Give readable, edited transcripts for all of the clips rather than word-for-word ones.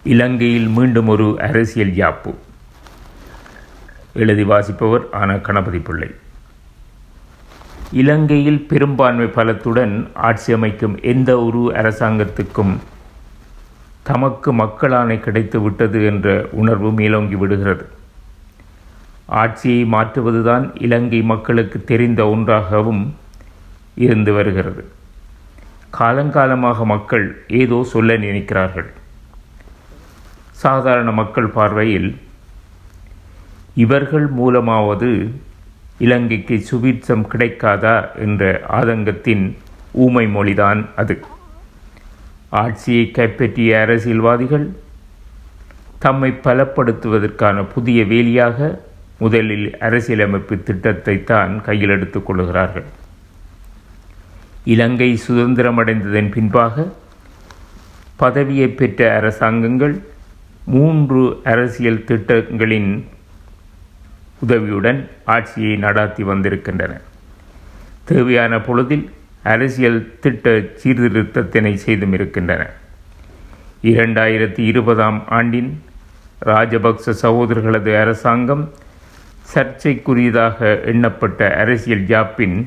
இலங்கையில் மீண்டும் ஒரு அரசியல் யாப்பு. எழுதி வாசிப்பவர் ஆன கணபதி பிள்ளை. இலங்கையில் பெரும்பான்மை பலத்துடன் ஆட்சி அமைக்கும் எந்த ஒரு அரசாங்கத்துக்கும் தமக்கு மக்களாணை கிடைத்து விட்டது என்ற உணர்வு மேலோங்கி விடுகிறது. ஆட்சியை மாற்றுவதுதான் இலங்கை மக்களுக்கு தெரிந்த ஒன்றாகவும் இருந்து வருகிறது. காலங்காலமாக மக்கள் ஏதோ சொல்ல நினைக்கிறார்கள். சாதாரண மக்கள் பார்வையில் இவர்கள் மூலமாவது இலங்கைக்கு சுபீட்சம் கிடைக்காதா என்ற ஆதங்கத்தின் ஊமை மொழிதான் அது. ஆட்சியை கைப்பற்றிய அரசியல்வாதிகள் தம்மை பலப்படுத்துவதற்கான புதிய வேலியாக முதலில் அரசியலமைப்பு திட்டத்தை தான் கையில் எடுத்துக் கொள்கிறார்கள். இலங்கை சுதந்திரமடைந்ததன் பின்பாக பதவியை பெற்ற அரசாங்கங்கள் 3 அரசியல் திட்டங்களின் உதவியுடன் ஆட்சியை நடாத்தி வந்திருக்கின்றன. தேவையான பொழுதில் அரசியல் திட்ட சீர்திருத்தத்தினை செய்தும் இருக்கின்றன. 2020 ஆண்டின் ராஜபக்ச சகோதரர்களது அரசாங்கம் சர்ச்சைக்குரியதாக எண்ணப்பட்ட அரசியல் ஜாப்பின்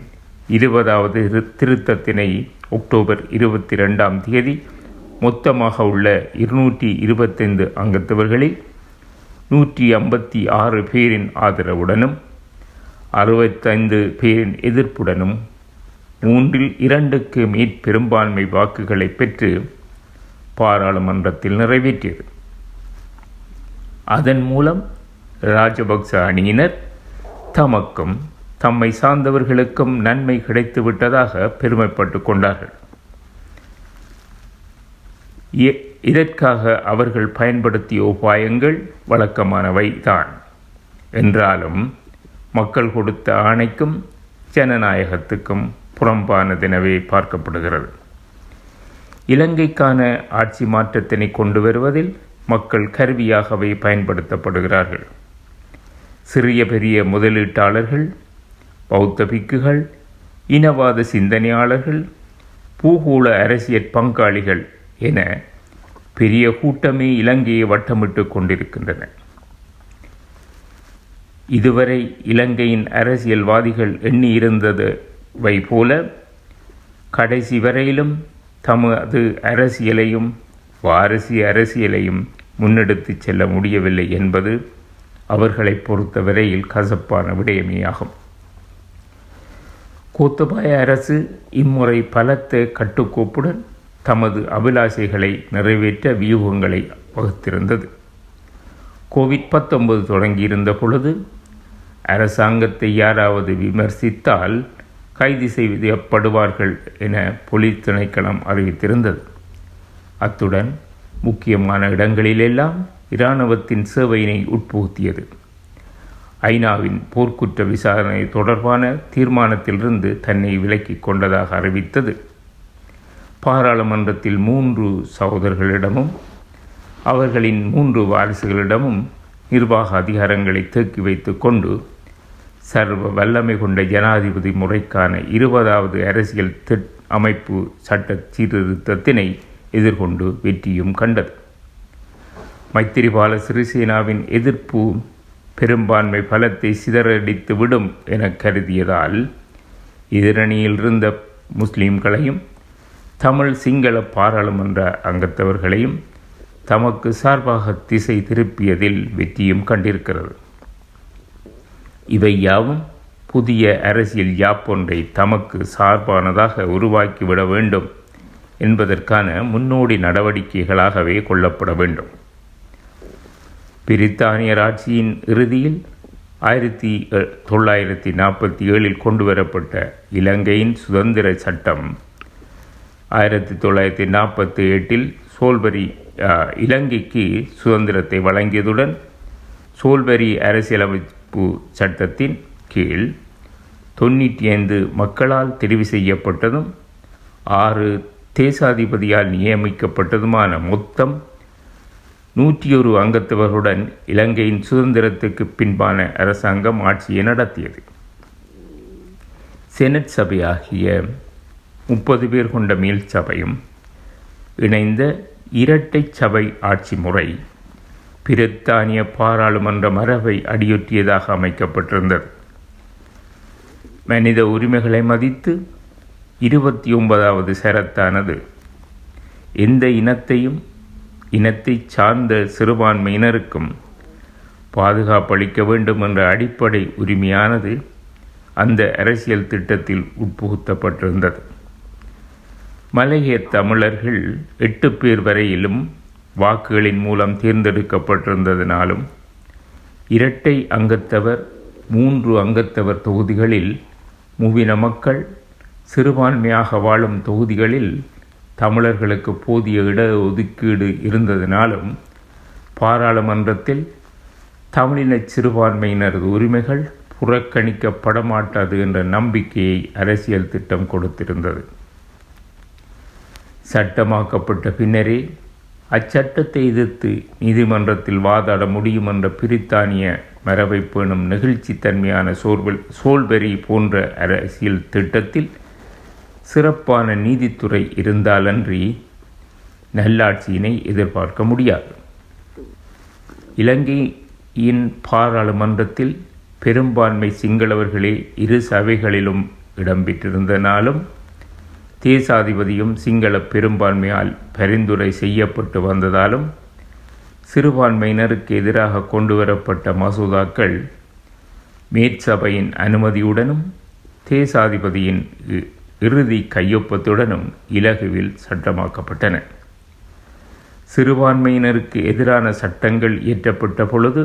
20வது திருத்தத்தினை அக்டோபர் 22 மொத்தமாக உள்ள 225 அங்கத்தவர்களில் 156 பேரின் ஆதரவுடனும் 65 பேரின் எதிர்ப்புடனும் 3/2 மேற்பெரும்பான்மை வாக்குகளை பெற்று பாராளுமன்றத்தில் நிறைவேற்றியது. அதன் மூலம் ராஜபக்ச அணியினர் தமக்கும் தம்மை சார்ந்தவர்களுக்கும் நன்மை கிடைத்துவிட்டதாக பெருமைப்பட்டு கொண்டார்கள். இதற்காக அவர்கள் பயன்படுத்திய உபாயங்கள் வழக்கமானவை தான் என்றாலும் மக்கள் கொடுத்த ஆணைக்கும் ஜனநாயகத்துக்கும் புறம்பானதெனவே பார்க்கப்படுகிறது. இலங்கைக்கான ஆட்சி மாற்றத்தினை கொண்டு வருவதில் மக்கள் கருவியாகவே பயன்படுத்தப்படுகிறார்கள். சிறிய பெரிய முதலீட்டாளர்கள், பௌத்த பிக்குகள், இனவாத சிந்தனையாளர்கள், பூகோள அரசியல் பங்காளிகள் என பெரிய கூட்டமே இலங்கையை வட்டமிட்டு கொண்டிருக்கின்றன. இதுவரை இலங்கையின் அரசியல்வாதிகள் எண்ணியிருந்தவை போல கடைசி வரையிலும் தமது அரசியலையும் வாரிசு அரசியலையும் முன்னெடுத்து செல்ல முடியவில்லை என்பது அவர்களை பொறுத்தவரையில் கசப்பான விடயமேயாகும். கோத்தபாய அரசு இம்முறை பலத்த கட்டுக்கோப்புடன் தமது அபிலாஷைகளை நிறைவேற்ற வியூகங்களை வகுத்திருந்தது. கோவிட்-19 தொடங்கியிருந்த பொழுது அரசாங்கத்தை யாராவது விமர்சித்தால் கைது செய்யப்படுவார்கள் என போலீஸ் திணைக்களம் அறிவித்திருந்தது. அத்துடன் முக்கியமான இடங்களிலெல்லாம் இராணுவத்தின் சேவையினை உட்புகுத்தியது. ஐநாவின் போர்க்குற்ற விசாரணை தொடர்பான தீர்மானத்திலிருந்து தன்னை விலக்கிக் கொண்டதாக அறிவித்தது. பாராளுமன்றத்தில் 3 சகோதரர்களிடமும் அவர்களின் 3 வாரிசுகளிடமும் நிர்வாக அதிகாரங்களை தேக்கி வைத்து கொண்டு சர்வ வல்லமை கொண்ட ஜனாதிபதி முறைக்கான 20வது அரசியல் அமைப்பு சட்ட சீர்திருத்தத்தினை எதிர்கொண்டு வெற்றியும் கண்டது. மைத்திரிபால சிறிசேனாவின் எதிர்ப்பு பெரும்பான்மை பலத்தை சிதறடித்து விடும் என கருதியதால் எதிரணியில் இருந்த முஸ்லீம்களையும் தமிழ் சிங்கள பாராளுமன்ற அங்கத்தவர்களையும் தமக்கு சார்பாக திசை திருப்பியதில் வெற்றியும் கண்டிருக்கிறது. இவை யாவும் புதிய அரசியல் யாப்பொன்றை தமக்கு சார்பானதாக உருவாக்கிவிட வேண்டும் என்பதற்கான முன்னோடி நடவடிக்கைகளாகவே கொள்ளப்பட வேண்டும். பிரித்தானியர் ஆட்சியின் இறுதியில் 1947 கொண்டுவரப்பட்ட இலங்கையின் சுதந்திர சட்டம் 1948 சோல்பரி இலங்கைக்கு சுதந்திரத்தை வழங்கியதுடன் சோல்பரி அரசியலமைப்பு சட்டத்தின் கீழ் 95 மக்களால் தெரிவு செய்யப்பட்டதும் 6 தேசாதிபதியால் நியமிக்கப்பட்டதுமான மொத்தம் 101 அங்கத்தவர்களுடன் இலங்கையின் சுதந்திரத்துக்கு பின்பான அரசாங்கம் ஆட்சியை நடத்தியது. செனட் சபை ஆகிய 30 பேர் கொண்ட மேல் சபையும் இணைந்த இரட்டை சபை ஆட்சி முறை பிரித்தானிய பாராளுமன்ற மரபை அடியொற்றியதாக அமைக்கப்பட்டிருந்தது. மனித உரிமைகளை மதித்து 29வது சரத்தானது எந்த இனத்தை சார்ந்த சிறுபான்மையினருக்கும் பாதுகாப்பளிக்க வேண்டும் என்ற அடிப்படை உரிமையானது அந்த அரசியல் திட்டத்தில் உட்புகுத்தப்பட்டிருந்தது. மலைய தமிழர்கள் 8 பேர் வரையிலும் வாக்குகளின் மூலம் தேர்ந்தெடுக்கப்பட்டிருந்ததினாலும் இரட்டை அங்கத்தவர் 3 அங்கத்தவர் தொகுதிகளில் மூவின மக்கள் சிறுபான்மையாக வாழும் தொகுதிகளில் தமிழர்களுக்கு போதிய இட ஒதுக்கீடு இருந்ததினாலும் பாராளுமன்றத்தில் தமிழின சிறுபான்மையினரது உரிமைகள் புறக்கணிக்கப்பட மாட்டாது என்ற நம்பிக்கையை அரசியல் திட்டம் கொடுத்திருந்தது. சட்டமாக்கப்பட்ட பின்னரே அச்சட்டத்தை எதிர்த்து நீதிமன்றத்தில் வாதாட முடியும் என்ற பிரித்தானிய மரபை பேணும் நெகிழ்ச்சித்தன்மையான சோல்பெரி போன்ற அரசியல் திட்டத்தில் சிறப்பான நீதித்துறை இருந்தாலன்றி நல்லாட்சியினை எதிர்பார்க்க முடியாது. இலங்கையின் பாராளுமன்றத்தில் பெரும்பான்மை சிங்களவர்களே இரு சபைகளிலும் இடம்பெற்றிருந்தனாலும் தேசாதிபதியும் சிங்கள பெரும்பான்மையால் பரிந்துரை செய்யப்பட்டு வந்ததாலும் சிறுபான்மையினருக்கு எதிராக கொண்டுவரப்பட்ட மசோதாக்கள் மேற்சபையின் அனுமதியுடனும் தேசாதிபதியின் இறுதி கையொப்பத்துடனும் இலகுவில் சட்டமாக்கப்பட்டன. சிறுபான்மையினருக்கு எதிரான சட்டங்கள் இயற்றப்பட்ட பொழுது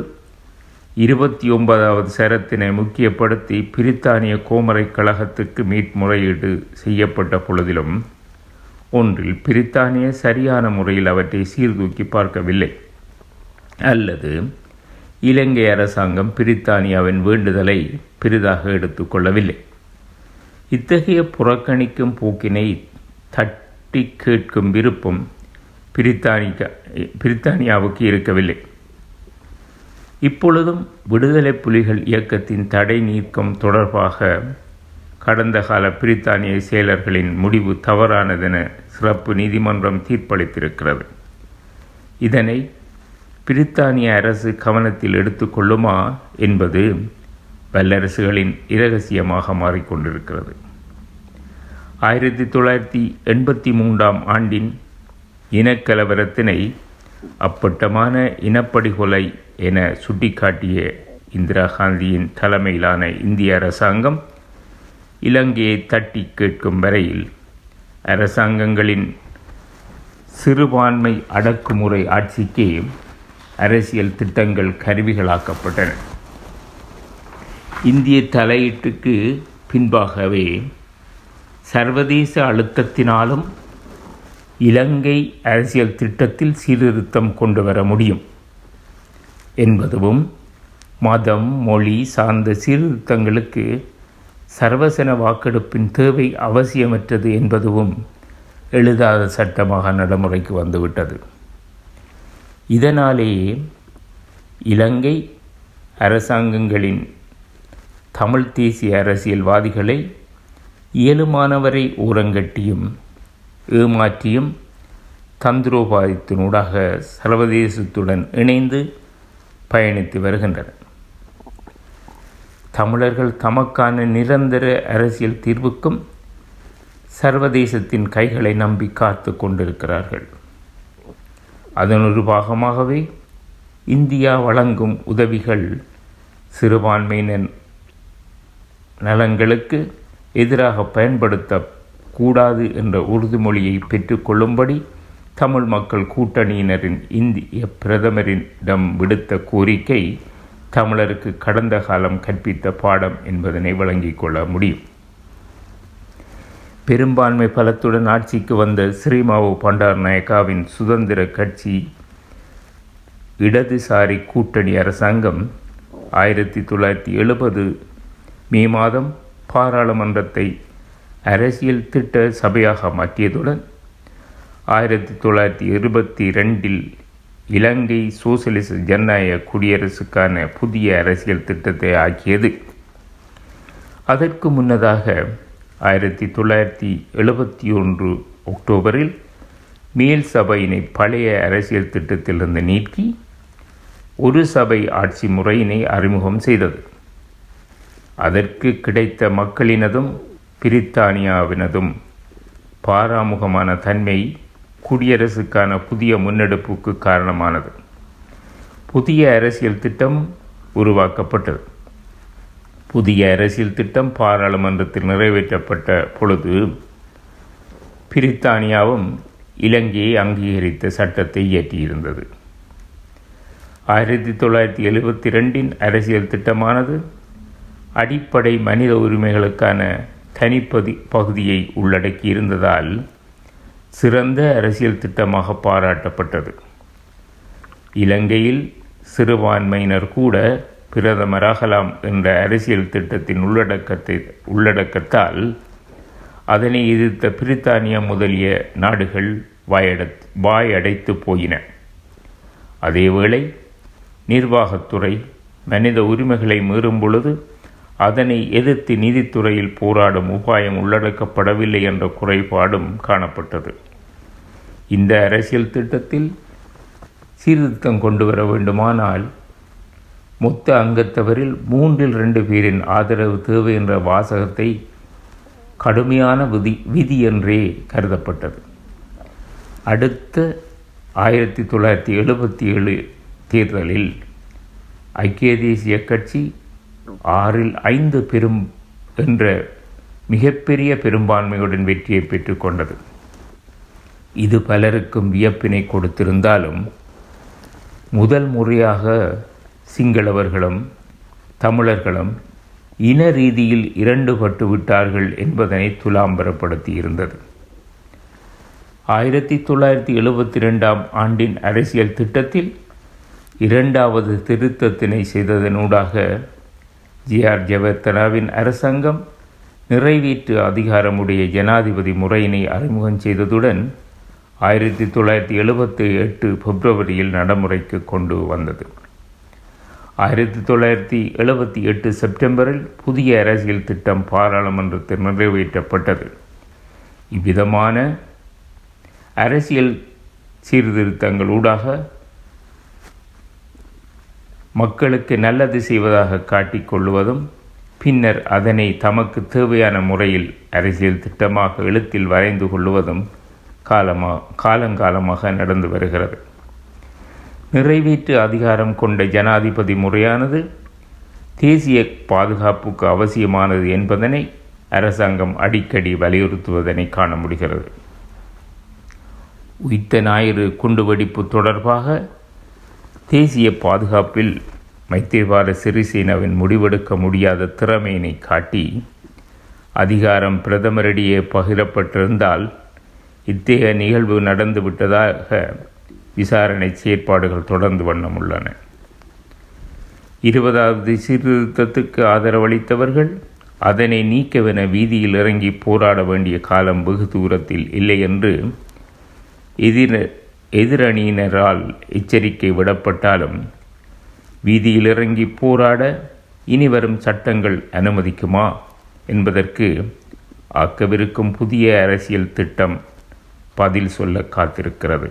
29வது சரத்தினை முக்கியப்படுத்தி பிரித்தானிய கோமரை கழகத்துக்கு மேற்முறையீடு செய்யப்பட்ட பொழுதிலும் ஒன்றில் பிரித்தானிய சரியான முறையில் அவற்றை சீர்தூக்கி பார்க்கவில்லை, அல்லது இலங்கை அரசாங்கம் பிரித்தானியாவின் வேண்டுதலை பெரிதாக எடுத்துக்கொள்ளவில்லை. இத்தகைய புறக்கணிக்கும் போக்கினை தட்டி கேட்கும் விருப்பம் பிரித்தானியாவுக்கு இருக்கவில்லை. இப்பொழுதும் விடுதலை புலிகள் இயக்கத்தின் தடை நீக்கம் தொடர்பாக கடந்த கால பிரித்தானிய செயலர்களின் முடிவு தவறானதென சிறப்பு நீதிமன்றம் தீர்ப்பளித்திருக்கிறது. இதனை பிரித்தானிய அரசு கவனத்தில் எடுத்துக்கொள்ளுமா என்பது வல்லரசுகளின் இரகசியமாக மாறிக்கொண்டிருக்கிறது. 1983 ஆண்டின் இனக்கலவரத்தினை அப்பட்டமான இனப்படுகொலை என சுட்டிக்காட்டிய இந்திரா காந்தியின் தலைமையிலான இந்திய அரசாங்கம் இலங்கையை தட்டி கேட்கும் வரையில் அரசாங்கங்களின் சிறுபான்மை அடக்குமுறை ஆட்சிக்கு அரசியல் திட்டங்கள் கருவிகளாக்கப்பட்டன. இந்திய தலையீட்டுக்கு பின்பாகவே சர்வதேச அழுத்தத்தினாலும் இலங்கை அரசியல் திட்டத்தில் சீர்திருத்தம் கொண்டு வர முடியும் என்பதும் மதம் மொழி சார்ந்த சீர்திருத்தங்களுக்கு சர்வசன வாக்கெடுப்பின் தேவை அவசியமற்றது என்பதும் எழுதாத சட்டமாக நடைமுறைக்கு வந்துவிட்டது. இதனாலேயே இலங்கை அரசாங்கங்களின் தமிழ் தேசிய அரசியல்வாதிகளை இயலுமானவரை ஓரங்கட்டியும் ஏமாற்றியும் தந்திரோபாயத்தினூடாக சர்வதேசத்துடன் இணைந்து பயணித்து வருகின்றனர். தமிழர்கள் தமக்கான நிரந்தர அரசியல் தீர்வுக்கும் சர்வதேசத்தின் கைகளை நம்பி காத்து கொண்டிருக்கிறார்கள். அதன் ஒரு பாகமாகவே இந்தியா வழங்கும் உதவிகள் சிறுபான்மையினர் நலன்களுக்கு எதிராக பயன்படுத்தக்கூடாது என்ற உறுதிமொழியை பெற்றுக்கொள்ளும்படி தமிழ் மக்கள் கூட்டணியினரின் இந்திய பிரதமரிடம் விடுத்த கோரிக்கை தமிழருக்கு கடந்த காலம் கற்பித்த பாடம் என்பதனை வழங்கிக் கொள்ள முடியும். பெரும்பான்மை பலத்துடன் ஆட்சிக்கு வந்த ஸ்ரீமாவோ பண்டாரநாயக்காவின் சுதந்திர கட்சி இடதுசாரி கூட்டணி அரசாங்கம் 1970 மே மாதம் பாராளுமன்றத்தை அரசியல் திட்ட சபையாக மாற்றியதுடன் 1922 இலங்கை சோசலிச ஜனநாயக குடியரசுக்கான புதிய அரசியல் திட்டத்தை ஆக்கியது. அதற்கு முன்னதாக 1971 அக்டோபரில் மேல் சபையினை பழைய அரசியல் திட்டத்திலிருந்து நீக்கி ஒரு சபை ஆட்சி முறையினை அறிமுகம் செய்தது. அதற்கு கிடைத்த மக்களினதும் பிரித்தானியாவினதும் பாராமுகமான தன்மை குடியரசுக்கான புதிய முன்னெடுப்புக்கு காரணமானது. புதிய அரசியல் திட்டம் உருவாக்கப்பட்டது. புதிய அரசியல் திட்டம் பாராளுமன்றத்தில் நிறைவேற்றப்பட்ட பொழுது பிரித்தானியாவும் இலங்கையை அங்கீகரித்த சட்டத்தை இயற்றியிருந்தது. 1972 அரசியல் திட்டமானது அடிப்படை மனித உரிமைகளுக்கான பகுதியை உள்ளடக்கியிருந்ததால் சிறந்த அரசியல் திட்டமாக பாராட்டப்பட்டது. இலங்கையில் சிறுபான்மையினர் கூட பிரதமராகலாம் என்ற அரசியல் திட்டத்தின் உள்ளடக்கத்தால் அதனை எதிர்த்த பிரித்தானியா முதலிய நாடுகள் வாயடைத்து போயின. அதேவேளை நிர்வாகத்துறை மனித உரிமைகளை மீறும் பொழுது அதனை எதிர்த்து நீதித்துறையில் போராடும் உபாயம் உள்ளடக்கப்படவில்லை என்ற குறைபாடும் காணப்பட்டது. இந்த அரசியல் திட்டத்தில் சீர்திருத்தம் கொண்டு வர வேண்டுமானால் மொத்த அங்கத்தவரில் 2/3 பேரின் ஆதரவு தேவை என்ற வாசகத்தை கடுமையான விதி என்றே கருதப்பட்டது. அடுத்த 1977 தேர்தலில் ஐக்கிய தேசிய கட்சி 6/5 பெரும் என்ற மிகப்பெரிய பெரும்பான்மையுடன் வெற்றியை பெற்றுக்கொண்டது. இது பலருக்கும் வியப்பினை கொடுத்திருந்தாலும் முதல் முறையாக சிங்களவர்களும் தமிழர்களும் இன ரீதியில் இரண்டுபட்டு விட்டார்கள் என்பதனை துலாம்பரப்படுத்தியிருந்தது. 1972 ஆண்டின் அரசியல் திட்டத்தில் 2வது திருத்தத்தினை செய்ததனூடாக ஜிஆர் ஜெயவர்த்தனாவின் அரசாங்கம் நிறைவேற்று அதிகாரமுடைய ஜனாதிபதி முறையினை அறிமுகம் செய்ததுடன் 1978 பிப்ரவரியில் நடைமுறைக்கு கொண்டு வந்தது. 1978 செப்டம்பரில் புதிய அரசியல் திட்டம் பாராளுமன்றத்தில் நிறைவேற்றப்பட்டது. இவ்விதமான அரசியல் சீர்திருத்தங்களூடாக மக்களுக்கு நல்லது செய்வதாக காட்டிக்கொள்வதும் பின்னர் அதனை தமக்கு தேவையான முறையில் அரசியல் திட்டமாக எழுத்தில் வரைந்து கொள்வதும் காலங்காலமாக நடந்து வருகிறது. நிறைவேற்று அதிகாரம் கொண்ட ஜனாதிபதி முறையானது தேசிய பாதுகாப்புக்கு அவசியமானது என்பதனை அரசாங்கம் அடிக்கடி வலியுறுத்துவதனை காண முடிகிறது. உயிர்த்த ஞாயிறு குண்டுவெடிப்பு தொடர்பாக தேசிய பாதுகாப்பில் மைத்திரிபால சிறிசேனவின் முடிவெடுக்க முடியாத திறமையினை காட்டி அதிகாரம் பிரதமரிடையே பகிரப்பட்டிருந்தால் இத்தகைய நிகழ்வு நடந்துவிட்டதாக விசாரணை செயற்பாடுகள் தொடர்ந்து வண்ணம் உள்ளன. 20வது சீர்திருத்தத்துக்கு ஆதரவளித்தவர்கள் அதனை நீக்கவென வீதியில் இறங்கி போராட வேண்டிய காலம் வெகு தூரத்தில் இல்லை என்று எதிரணியினரால் எச்சரிக்கை விடப்பட்டாலும் வீதியில் இறங்கி போராட இனிவரும் சட்டங்கள் அனுமதிக்குமா என்பதற்கு ஆக்கவிருக்கும் புதிய அரசியல் திட்டம் பதில் சொல்ல காத்திருக்கிறது.